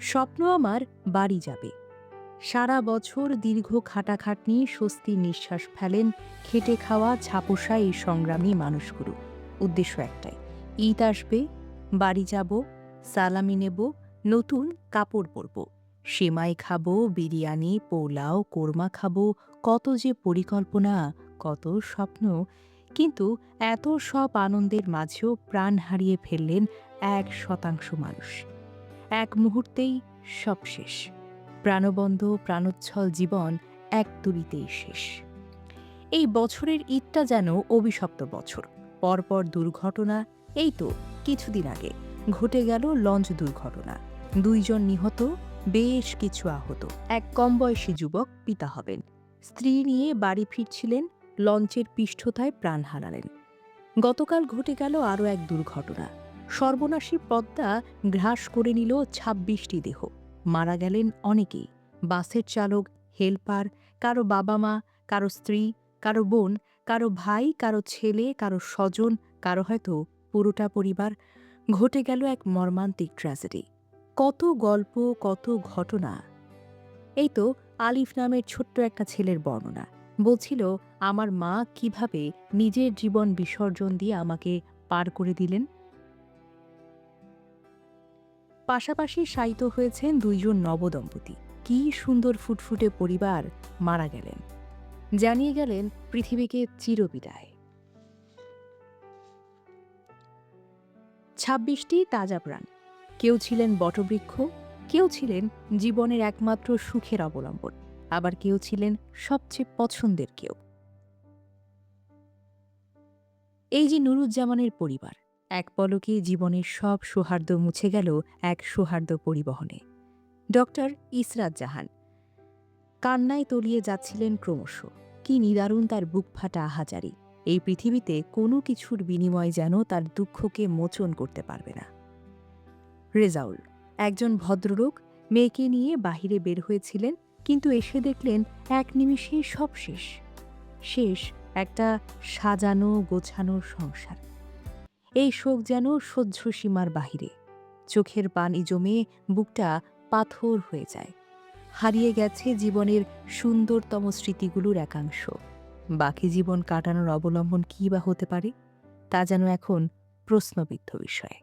স্বপ্ন আমার বাড়ি যাবে। সারা বছর দীর্ঘ খাটাখাটনি স্বস্তির নিঃশ্বাস ফেলেন খেটে খাওয়া ছাপোষা এই সংগ্রামী মানুষগুলো। উদ্দেশ্য একটাই, ঈদ আসবে, বাড়ি যাব, সালামি নেব, নতুন কাপড় পরব, সেমাই খাবো, বিরিয়ানি, পোলাও, কোরমা খাবো, কত যে পরিকল্পনা, কত স্বপ্ন। কিন্তু এত সব আনন্দের মাঝেও প্রাণ হারিয়ে ফেললেন 1% মানুষ। এক মুহূর্তেই সব শেষ। প্রাণবন্ধ প্রাণোচ্ছল জীবন এক তুড়িতেই শেষ। এই বছরের ঈদটা যেন অভিশপ্ত বছর। পরপর দুর্ঘটনা। এই তো কিছুদিন আগে ঘটে গেল লঞ্চ দুর্ঘটনা। 2 জন নিহত, বেশ কিছু আহত। এক কমবয়সী যুবক পিতা হবেন। স্ত্রী নিয়ে বাড়ি ফিরছিলেন, লঞ্চের পৃষ্ঠতায় প্রাণ হারালেন। গতকাল ঘটে গেল আরও এক দুর্ঘটনা। সর্বনাশী পদ্মা গ্রাস করে নিল ২৬টি দেহ। মারা গেলেন অনেকেই। বাসের চালক, হেলপার, কারো বাবা মা, কারো স্ত্রী, কারো বোন, কারো ভাই, কারো ছেলে, কারো স্বজন, কারো হয়তো পুরোটা পরিবার। ঘটে গেল এক মর্মান্তিক ট্র্যাজেডি। কত গল্প, কত ঘটনা। এই তো আলিফ নামের ছোট্ট একটা ছেলের বর্ণনা। বলছিল, আমার মা কিভাবে নিজের জীবন বিসর্জন দিয়ে আমাকে পার করে দিলেন। পাশাপাশি শায়িত হয়েছেন 2 জন নবদম্পতি। কি সুন্দর ফুটফুটে পরিবার মারা গেলেন, জানিয়ে গেলেন পৃথিবীকে চিরবিদায়। ২৬টি তাজা প্রাণ। কেউ ছিলেন বটবৃক্ষ, কেউ ছিলেন জীবনের একমাত্র সুখের অবলম্বন, আবার কেউ ছিলেন সবচেয়ে পছন্দের কেউ। এই যে নুরুজ্জামানের পরিবার, এক পলকে জীবনের সব সৌহার্দ্য মুছে গেল এক সৌহার্দ্য পরিবহনে। ডক্টর ইসরাত জাহান কান্নায় তলিয়ে যাচ্ছিলেন ক্রমশ। কি নিদারুণ তার বুক ফাটা আহাজারি। এই পৃথিবীতে কোনো কিছুর বিনিময় যেন তার দুঃখকে মোচন করতে পারবে না। রেজাউল একজন ভদ্রলোক, মেয়েকে নিয়ে বাহিরে বের হয়েছিলেন, কিন্তু এসে দেখলেন এক নিমিষেই সব শেষ। শেষ একটা সাজানো গোছানো সংসার। এই শোক যেন সহ্য সীমার বাহিরে। চোখের পানি জমে বুকটা পাথর হয়ে যায়। হারিয়ে গেছে জীবনের সুন্দরতম স্মৃতিগুলোর একাংশ। বাকি জীবন কাটানোর অবলম্বন কী বা হতে পারে, তা যেন এখন প্রশ্নবিদ্ধ বিষয়।